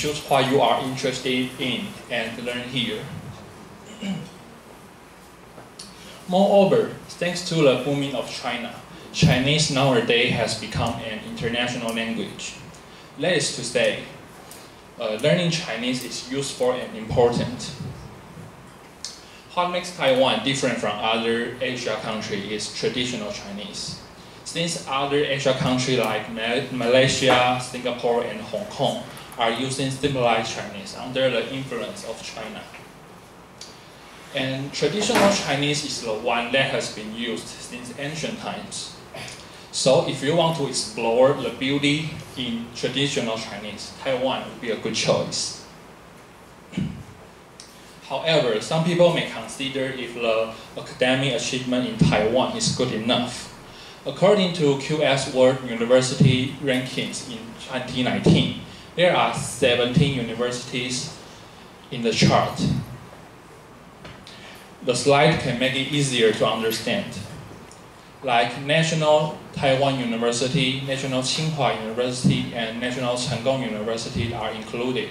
choose what you are interested in and learn here. Moreover, thanks to the booming of China, Chinese nowadays has become an international language. That is to say, learning Chinese is useful and important. What makes Taiwan different from other Asia countries is traditional Chinese. Since other Asia countries like Malaysia, Singapore, and Hong Kong are using civilized Chinese under the influence of China. And traditional Chinese is the one that has been used since ancient times. So if you want to explore the beauty in traditional Chinese, Taiwan would be a good choice. However, some people may consider if the academic achievement in Taiwan is good enough. According to QS World University Rankings in 2019, there are 17 universities in the chart. The slide can make it easier to understand. Like National Taiwan University, National Tsinghua University, and National Cheng Kung University are included.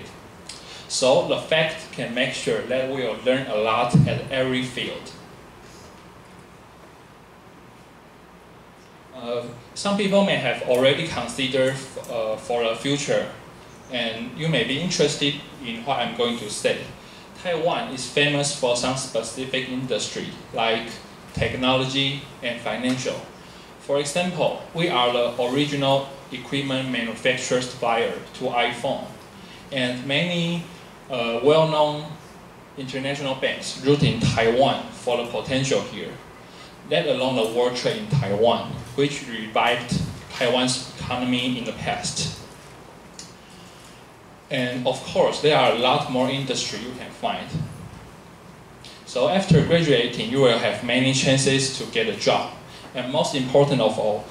So the fact can make sure that we will learn a lot at every field. Some people may have already considered for the future, and you may be interested in what I'm going to say. Taiwan is famous for some specific industry, like technology and financial. For example, we are the original equipment manufacturer supplier to iPhone, and many well-known international banks root in Taiwan for the potential here, let alone the world trade in Taiwan, which revived Taiwan's economy in the past. And of course, there are a lot more industry you can find. So after graduating, you will have many chances to get a job. And most important of all,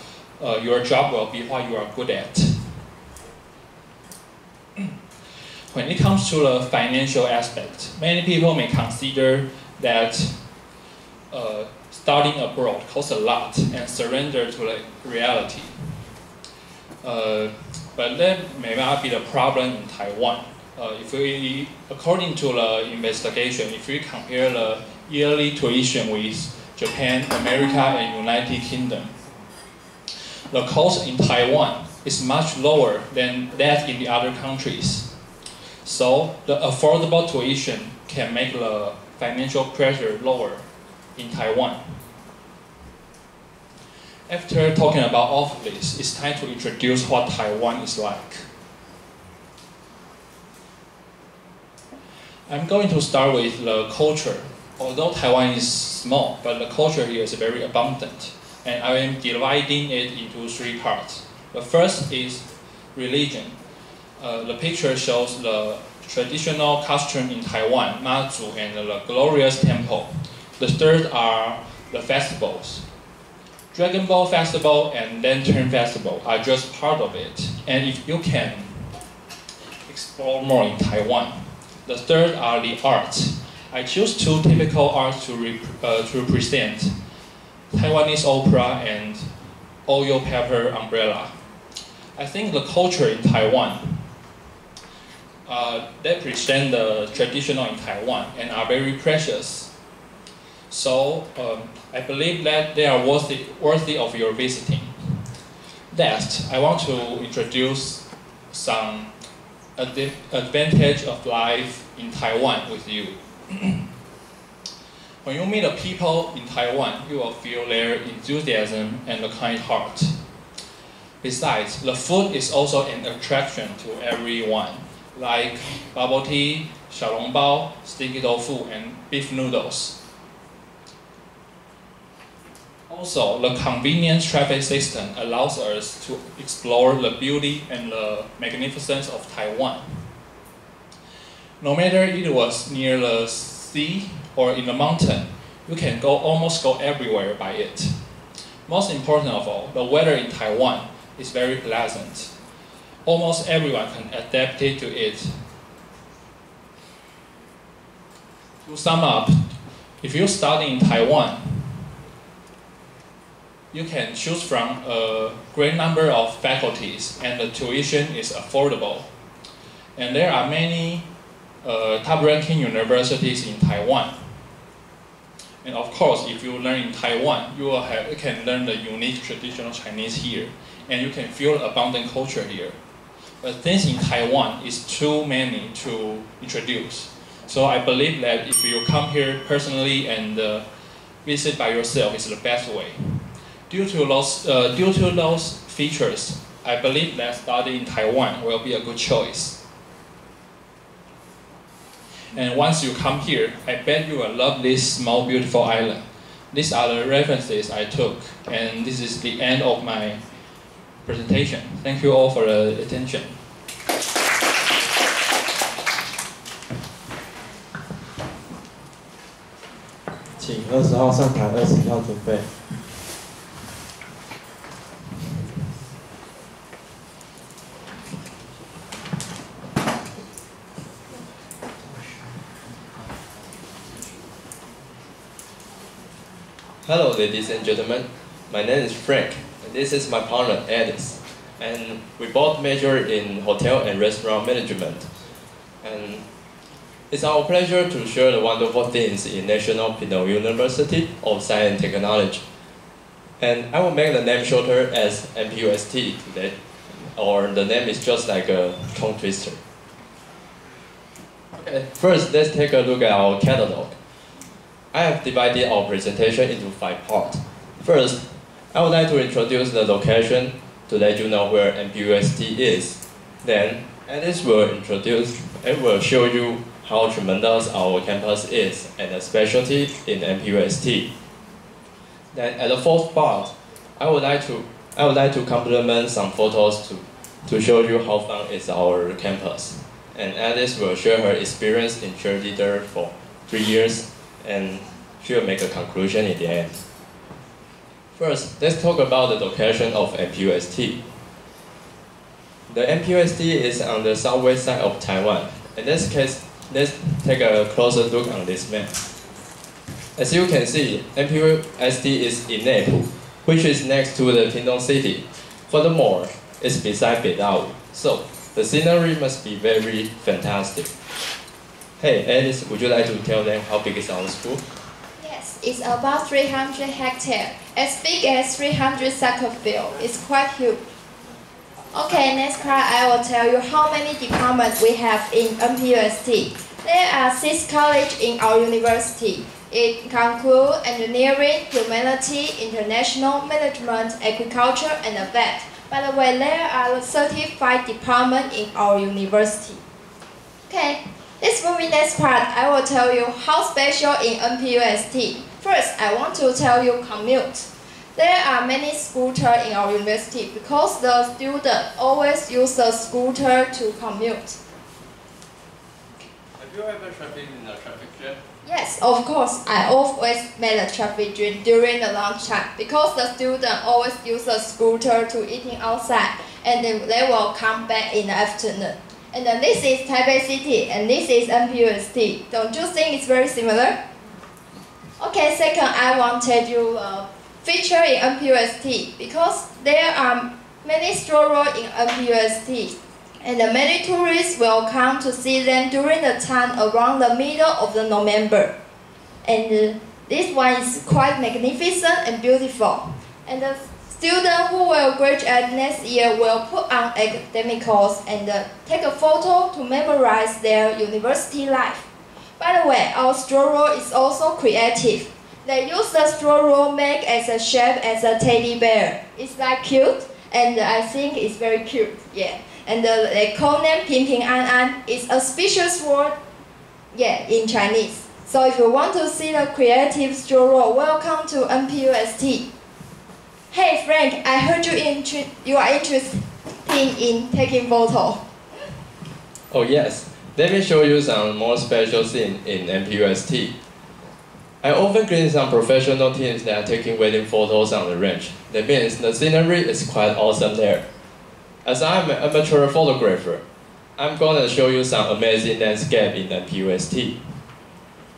your job will be what you are good at. When it comes to the financial aspect, many people may consider that studying abroad costs a lot and surrender to the reality. But that may not be the problem in Taiwan. According to the investigation, if we compare the yearly tuition with Japan, America, and United Kingdom, the cost in Taiwan is much lower than that in the other countries. So the affordable tuition can make the financial pressure lower in Taiwan. After talking about all of this, it's time to introduce what Taiwan is like. I'm going to start with the culture. Although Taiwan is small, but the culture here is very abundant. And I am dividing it into three parts. The first is religion. The picture shows the traditional costume in Taiwan, Mazu, and the glorious temple. The third are the festivals. Dragon Ball Festival and Lantern Festival are just part of it. And if you can explore more in Taiwan. The third are the arts. I choose two typical arts to represent Taiwanese opera and oil pepper umbrella. I think the culture in Taiwan that present the traditional in Taiwan and are very precious. So I believe that they are worthy of your visiting. Next, I want to introduce some advantage of life in Taiwan with you. When you meet the people in Taiwan, you will feel their enthusiasm and a kind heart. Besides, the food is also an attraction to everyone, like bubble tea, xiaolongbao, sticky tofu, and beef noodles. Also, the convenient traffic system allows us to explore the beauty and the magnificence of Taiwan. No matter it was near the sea or in the mountain, you can almost go everywhere by it. Most important of all, the weather in Taiwan is very pleasant. Almost everyone can adapt to it. To sum up, if you study in Taiwan, you can choose from a great number of faculties and the tuition is affordable. And there are many top-ranking universities in Taiwan. And of course, if you learn in Taiwan, you can learn the unique traditional Chinese here, and you can feel abundant culture here. But things in Taiwan is too many to introduce. So I believe that if you come here personally and visit by yourself is the best way. Due to those features, I believe that study in Taiwan will be a good choice. And once you come here, I bet you will love this small, beautiful island. These are the references I took, and this is the end of my presentation. Thank you all for the attention. 请20号上台，21号准备。Hello, ladies and gentlemen. My name is Frank, and this is my partner, Alice. And we both major in hotel and restaurant management. And it's our pleasure to share the wonderful things in National Pinnell University of Science and Technology. And I will make the name shorter as NPUST today, or the name is just like a tongue twister. Okay, first let's take a look at our catalog. I have divided our presentation into 5 parts. First, I would like to introduce the location to let you know where NPUST is. Then, Alice will introduce and will show you how tremendous our campus is and the specialty in NPUST. Then, at the 4th part, I would like to complement some photos to show you how fun is our campus. And Alice will share her experience in cheerleader for 3 years, and she will make a conclusion in the end. First, let's talk about the location of NPUST. The NPUST is on the southwest side of Taiwan. In this case, let's take a closer look on this map. As you can see, NPUST is in Neipu, which is next to the Pingtung City. Furthermore, it's beside Beidao, so the scenery must be very fantastic. Hey, Alice, would you like to tell them how big is our school? Yes, it's about 300 hectares, as big as 300 soccer field. It's quite huge. Okay, next part I will tell you how many departments we have in NPUST. There are 6 colleges in our university. It includes engineering, humanity, international management, agriculture, and vet. By the way, there are 35 departments in our university. Okay. This movie next part, I will tell you how special in NPUST. First, I want to tell you commute. There are many scooters in our university because the students always use the scooter to commute. Have you ever traveled in a traffic jam? Yes, of course. I always made a traffic jam during the lunchtime because the students always use the scooter to eating outside, and then they will come back in the afternoon. And then this is Taipei City, and this is NPUST. Don't you think it's very similar? Okay, second, I want to tell you a feature in NPUST because there are many stroll roads in NPUST, and many tourists will come to see them during the time around the middle of November. And this one is quite magnificent and beautiful. And the students who will graduate next year will put on academicals and take a photo to memorize their university life. By the way, our stroll road is also creative. They use the stroll road made as a shape as a teddy bear. It's like cute, and I think it's very cute. Yeah, and they call name Ping Ping An An. It's a specious word, yeah, in Chinese. So if you want to see the creative stroll road, welcome to NPUST. Hey Frank, I heard you are interested in taking photo. Oh yes, let me show you some more special things in NPUST. I often greet some professional teams that are taking wedding photos on the range. That means the scenery is quite awesome there. As I'm an amateur photographer, I'm going to show you some amazing landscape in NPUST.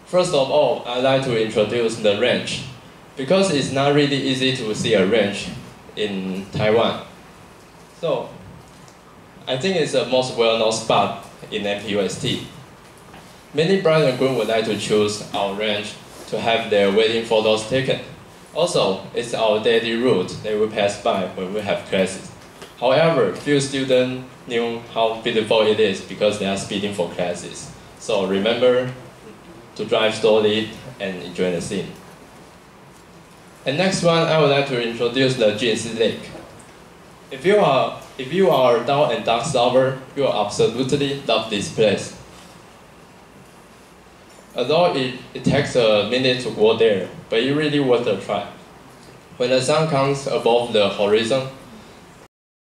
First of all, I'd like to introduce the range, because it's not really easy to see a range in Taiwan. So, I think it's the most well-known spot in MPUST. Many bride and groom would like to choose our ranch to have their wedding photos taken. Also, it's our daily route they will pass by when we have classes. However, few students knew how beautiful it is because they are speeding for classes. So remember to drive slowly and enjoy the scene. And next one, I would like to introduce the GNC Lake. If you are a down and ducks lover, you will absolutely love this place. Although it takes a minute to go there, but it really worth a try. When the sun comes above the horizon,